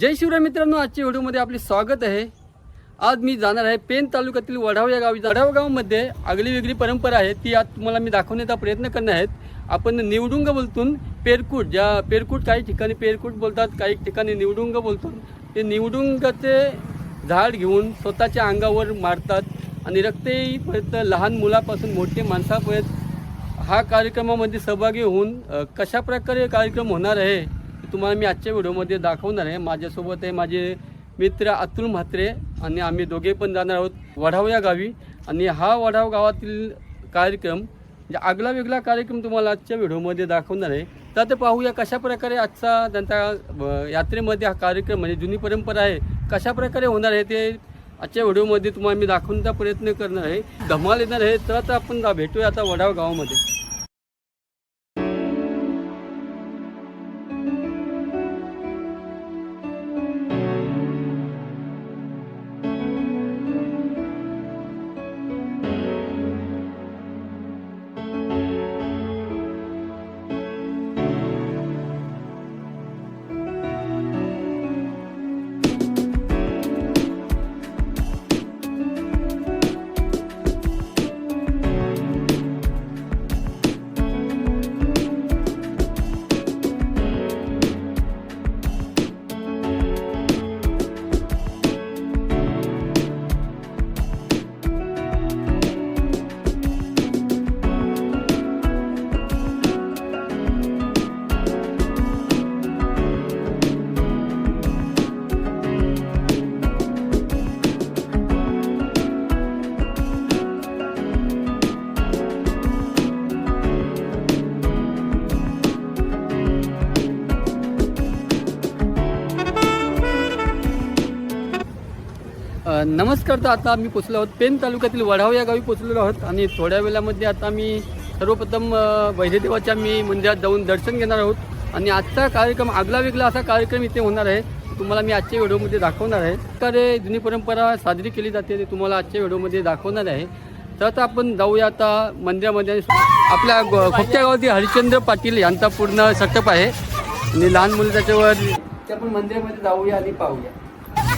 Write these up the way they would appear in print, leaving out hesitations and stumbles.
जय शिवराय मित्रांनो, आजच्या व्हिडिओमध्ये आपले स्वागत आहे। आज मी जाणार आहे पेन तालुक्यातील वढाव या गावी। वढाव गावामध्ये आगळी वेगळी परंपरा आहे, ती आज तुम्हाला मी दाखवण्याचा प्रयत्न करणार आहे। आपण निवडुंग बोलतून पेरकुट, ज्या पेरकुट काही ठिकाणी पेरकुट बोलतात, काही ठिकाणी निवडुंग बोलतो। ते निवडुंगाचे झाड घेऊन स्वतःच्या अंगावर मारतात आणि रक्त येईपर्यंत लहान मुलापासून मोठे माणसापर्यंत हा कार्यक्रमामध्ये सहभागी होऊन कशा प्रकारे कार्यक्रम होणार आहे तुम्हाला मी आजच्या व्हिडिओमध्ये दाखवणार आहे। माझ्यासोबत आहे माझे मित्र अतुल म्हात्रे आणि आम्ही दोघे पण जाणार आहोत वढाव या गावी। आणि हा वढाव गावातील कार्यक्रम म्हणजे आगळा वेगळा कार्यक्रम तुम्हाला आजच्या व्हिडिओमध्ये दाखवणार आहे। तर आता पाहूया कशा प्रकारे आजचा त्यांचा यात्रेमध्ये हा कार्यक्रम म्हणजे जुनी परंपरा आहे कशा प्रकारे होणार आहे ते आजच्या व्हिडिओमध्ये तुम्हाला मी दाखवण्याचा प्रयत्न करणार आहे। धमाल येणार आहे। तर आता आपण भेटूया आता वढाव गावामध्ये। नमस्कार। तर आता आम्ही पोचलो आहोत पेन तालुक्यातील वढाव या गावी पोचलेलो आहोत आणि थोड्या वेळामध्ये आता मी सर्वप्रथम वैद्यदेवाच्या मी मंदिरात जाऊन दर्शन घेणार आहोत। आणि आजचा कार्यक्रम आगळा वेगळा असा कार्यक्रम इथे होणार आहे, तुम्हाला मी आजच्या व्हिडिओमध्ये दाखवणार आहे। तर जुनी परंपरा साजरी केली जाते ते तुम्हाला आजच्या व्हिडिओमध्ये दाखवणार आहे। तर आता आपण जाऊया आता मंदिरामध्ये। आपल्या खोपच्या गावातील हरिश्चंद्र पाटील यांचा पूर्ण सेटअप आहे आणि लहान मुलं त्याच्यावर ते आपण मंदिरामध्ये जाऊया आणि पाहूया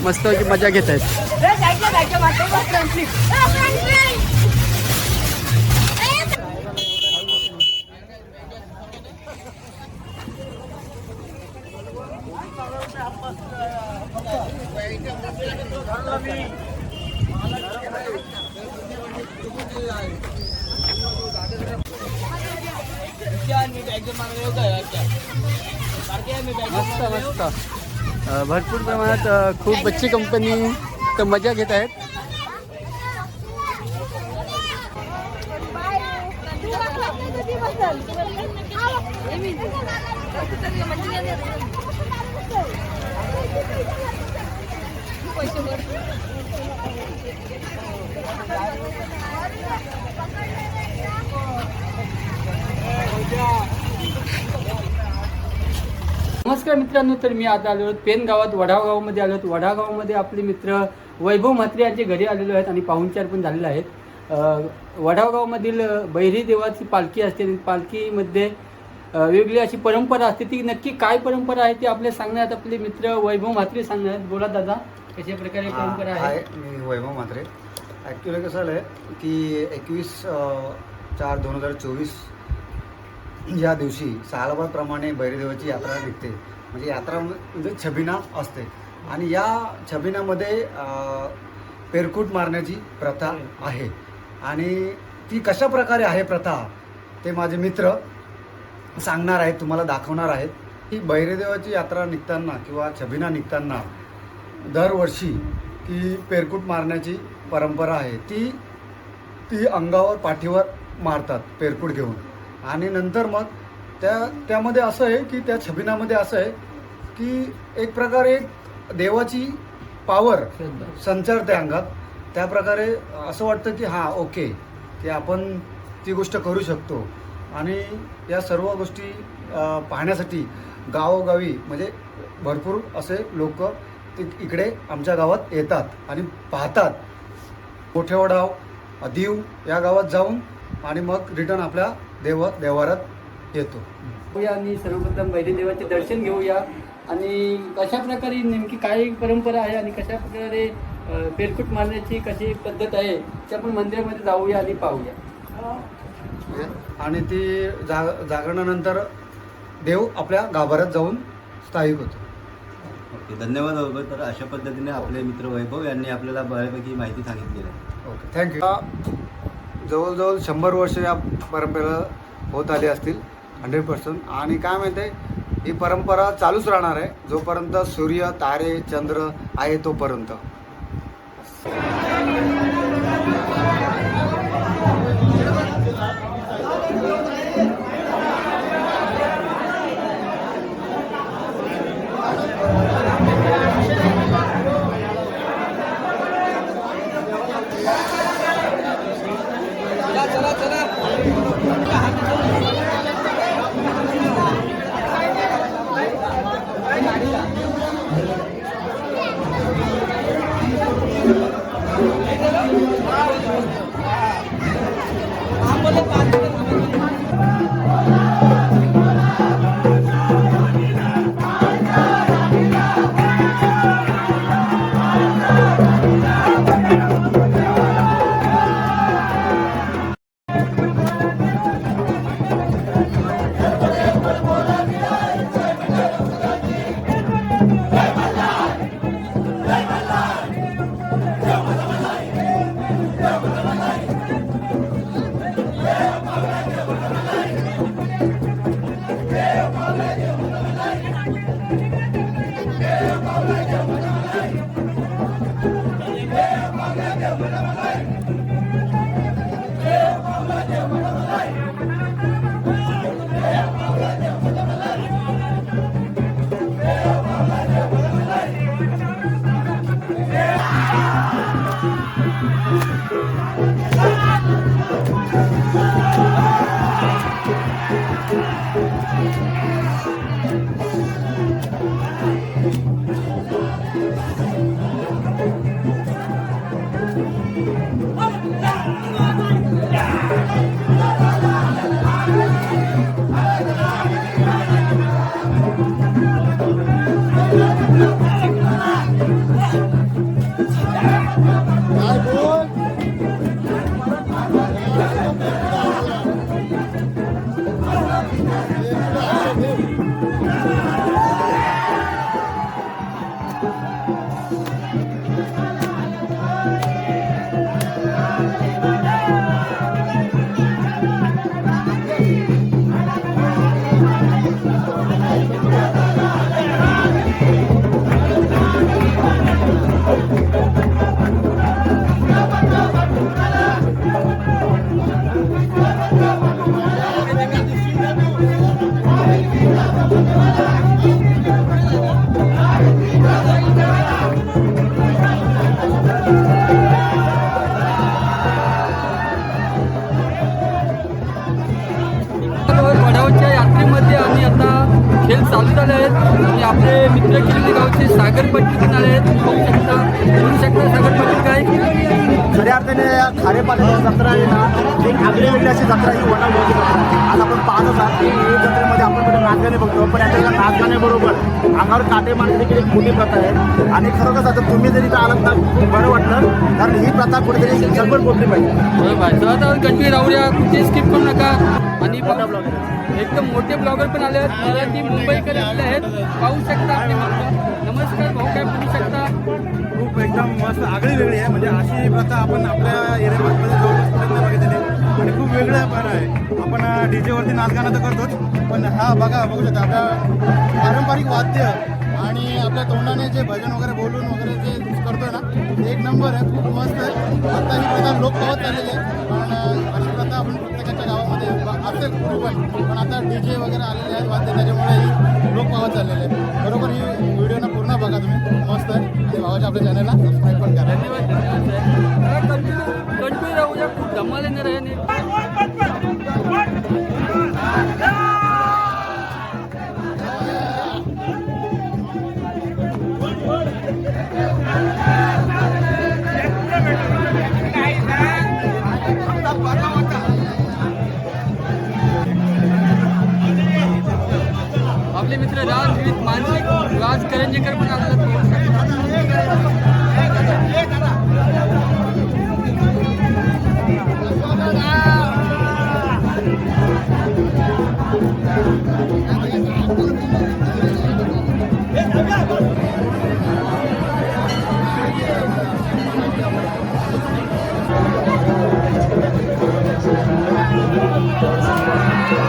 मस्त मजा घेत आहेत। मस्त मस्त भरपूर प्रमाणात खूप बच्ची कंपनी तर मजा घेत आहेत। नमस्कार मित्रांनो, तर मी आता आलो पेन गावात वढाव गावामध्ये आलो आहोत। वढाव गावामध्ये आपले मित्र वैभव म्हात्रे यांचे घरी आलेलो आहेत आणि पाहुणचार पण झालेले आहेत। वढाव गावामधील बैरी देवाची पालखी असते, पालखीमध्ये वेगळी अशी परंपरा असते। ती नक्की काय परंपरा आहे ते आपले सांगण्यात आपले मित्र वैभव म्हात्रे सांगणार। बोला दादा, कशा प्रकारे परंपरा आहे? मी वैभव म्हात्रे। ॲक्च्युली कसं झालं आहे की 21/4/2024 या दिवशी सालाबादप्रमाणे बैरीदेवाची यात्रा निघते। म्हणजे यात्रा म्हणजे छबिना असते आणि या छबिनामध्ये पेरकुट मारण्याची प्रथा आहे। आणि ती कशा प्रकारे आहे प्रथा ते माझे मित्र सांगणार आहेत, तुम्हाला दाखवणार आहेत। की बैरीदेवाची यात्रा निघताना किंवा छबिना निघताना दरवर्षी ती पेरकुट मारण्याची परंपरा आहे। ती अंगावर पाठीवर मारतात पेरकुट घेऊन। आणि नंतर मग त्यामध्ये असं आहे की त्या छबिनामध्ये असं आहे की एक प्रकारे देवाची पावर संचारते अंगात। त्या प्रकारे असं वाटतं की हां ओके, की आपण ती गोष्ट करू शकतो। आणि या सर्व गोष्टी पाहण्यासाठी गावोगावी म्हणजे भरपूर असे लोक इकडे आमच्या गावात येतात आणि पाहतात। मोठेवडाव दीव या गावात जाऊन आणि मग रिटर्न आपल्या देवारात येतो। आणि सर्वप्रथम बैरी देवाचे दर्शन घेऊया आणि कशा प्रकारे नेमकी काय परंपरा आहे आणि कशा प्रकारे पेरकुट मारण्याची कशी पद्धत आहे ते आपण मंदिरामध्ये जाऊया आणि पाहूया. आणि ती जागरणानंतर देव आपल्या गाभाऱ्यात जाऊन स्थायिक होतो. ओके, धन्यवाद वैभव. तर अशा पद्धतीने आपले मित्र वैभव यांनी आपल्याला बऱ्यापैकी माहिती सांगितली आहे. Okay, thank you. जवळजवळ 100 वर्ष या परंपरेला होत आली असतील 100%. आणि काय माहिती आहे, ही परंपरा चालूच राहणार आहे जोपर्यंत सूर्य, तारे, चंद्र आहे तोपर्यंत. वडावच्या यात्रेमध्ये आणि आता खेळ चालू झाले आहेत आणि आपले मित्र किल्ले गावचे सागर पाटील पण आले आहेत. बोलू शकता सागर पाटील काय? खऱ्या अर्थाने खारेपाल्याची जत्रा आहे ना, एक आगळी वेगळी अशी जत्रा ही वडावची जत्रा. आज आपण पाहत आहात की ही जत्रेमध्ये आपण कुठे नाचगाणे बघतो, पण याच्या नाचगाण्याबरोबर अंगावर काटे मारण्याची देखील एक मोठी प्रथा आहे. आणि खरोखर आता तुम्ही जरी इथं आलात ना, खूप बरं वाटलं, कारण ही प्रथा कुठेतरी जगभर पोचली पाहिजे. बरोबर. तर आता कंटिन्यू राहूया, कुठे स्किप करू नका. आणि एकदम मोठे ब्लॉगर पण आले आहेत, मराठी मुंबईकर आले आहेत. पाहू शकता आपले मित्र. नमस्कार भाऊ, काय बोलू शकता? खूप एकदम मस्त आगळी वेगळी आहे. म्हणजे अशी प्रथा आपण आपल्या एरियामध्ये जवळपास बघितलेली आणि खूप वेगळं पण आहे. आपण डीजेवरती नाचगाणं तर करतोच, पण हा बघू शकता आपल्या पारंपरिक वाद्य आणि आपल्या तोंडाने जे भजन वगैरे बोलून वगैरे जे करतोय ना, ते एक नंबर आहे. खूप मस्त आहे. आता ही प्रथा लोक पाहत चाललेली आहे, पण अशी प्रथा आपण प्रत्येकाच्या गावामध्ये असेल पण आता डीजे वगैरे आलेले आहेत वाद्य, त्याच्यामुळे ही लोक पाहत चाललेले आहेत. बरोबर ही व्हिडिओ पूर्ण बघा तुम्ही, मस्त आहे. आणि भावाच्या आपल्या चॅनलला सबस्क्राईब पण करा. कंटिन्यू राहूया, खूप धमाल येणार आहे. आपले मित्र राज विविध मानसिक Thank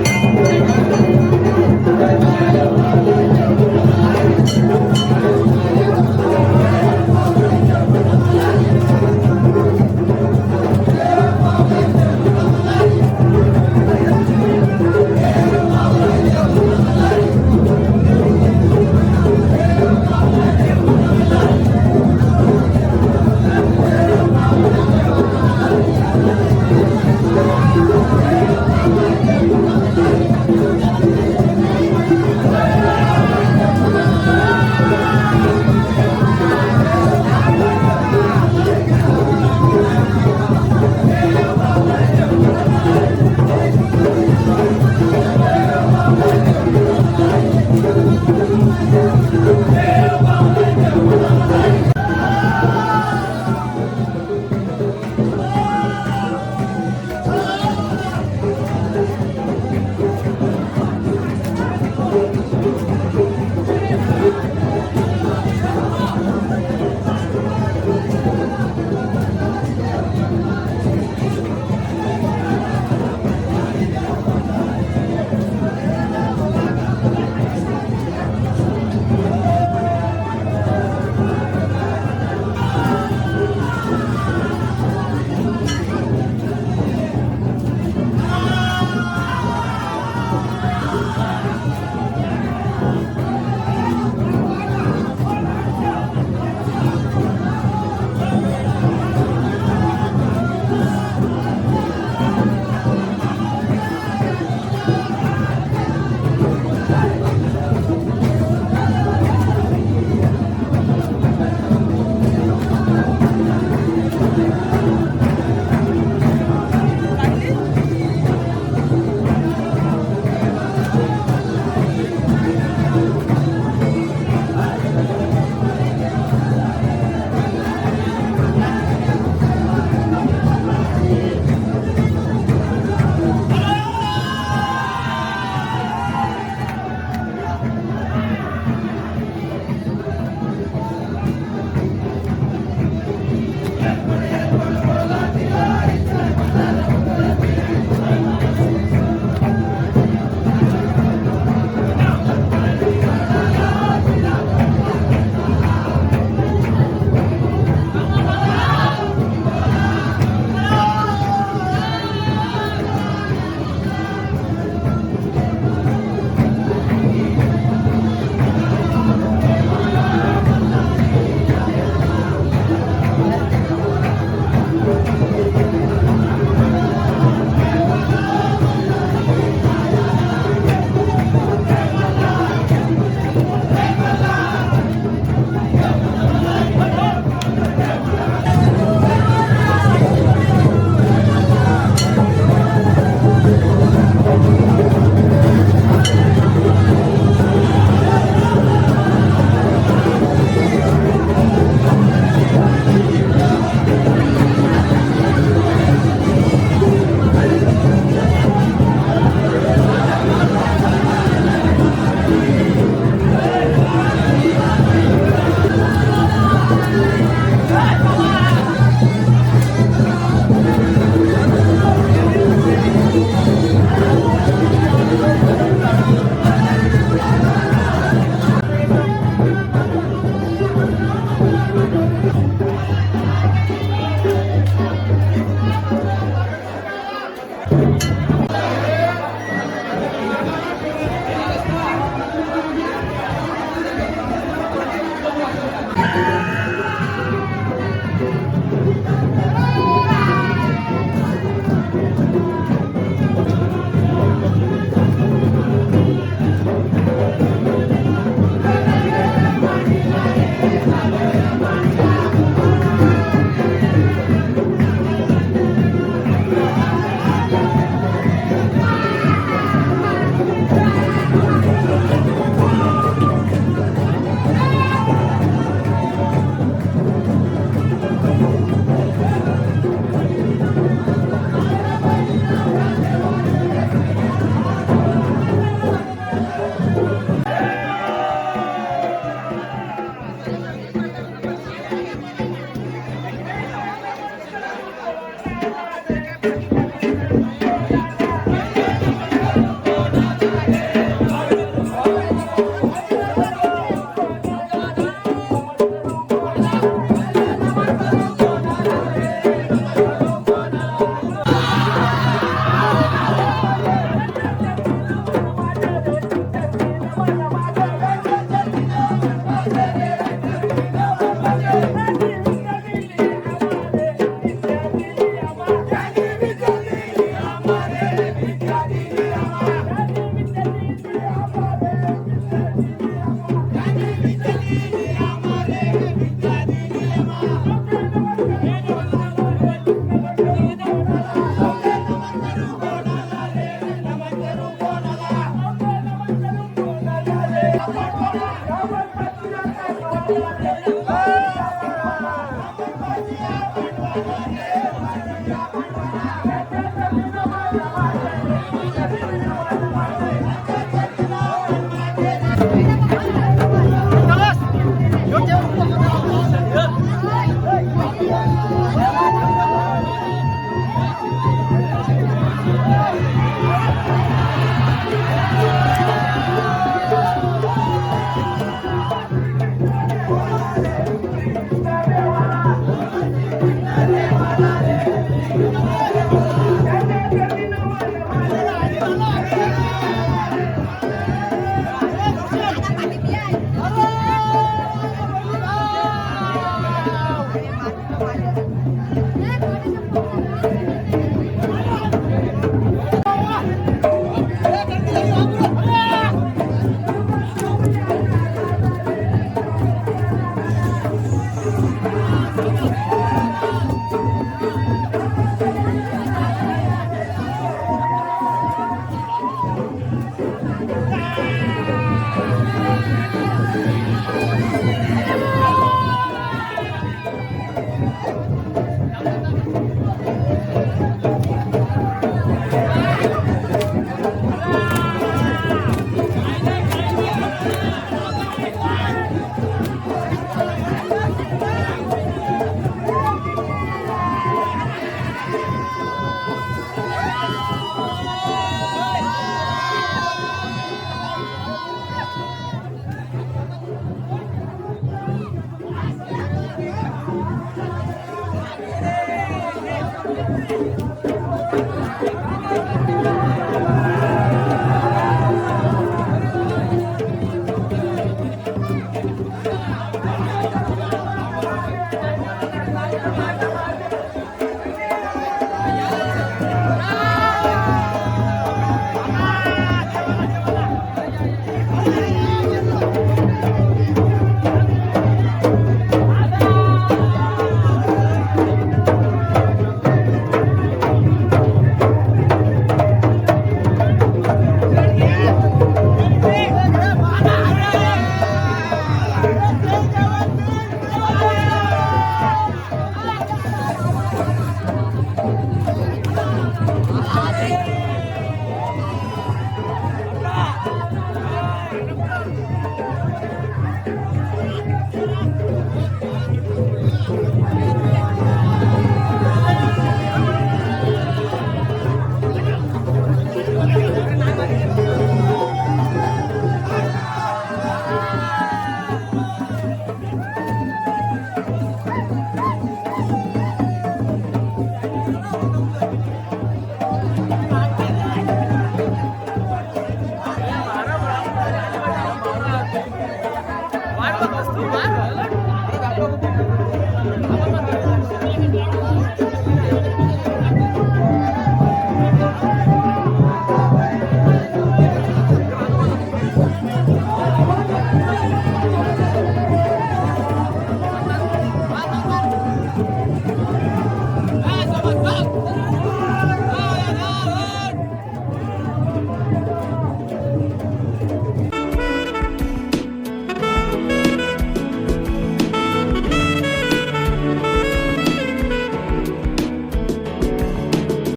you.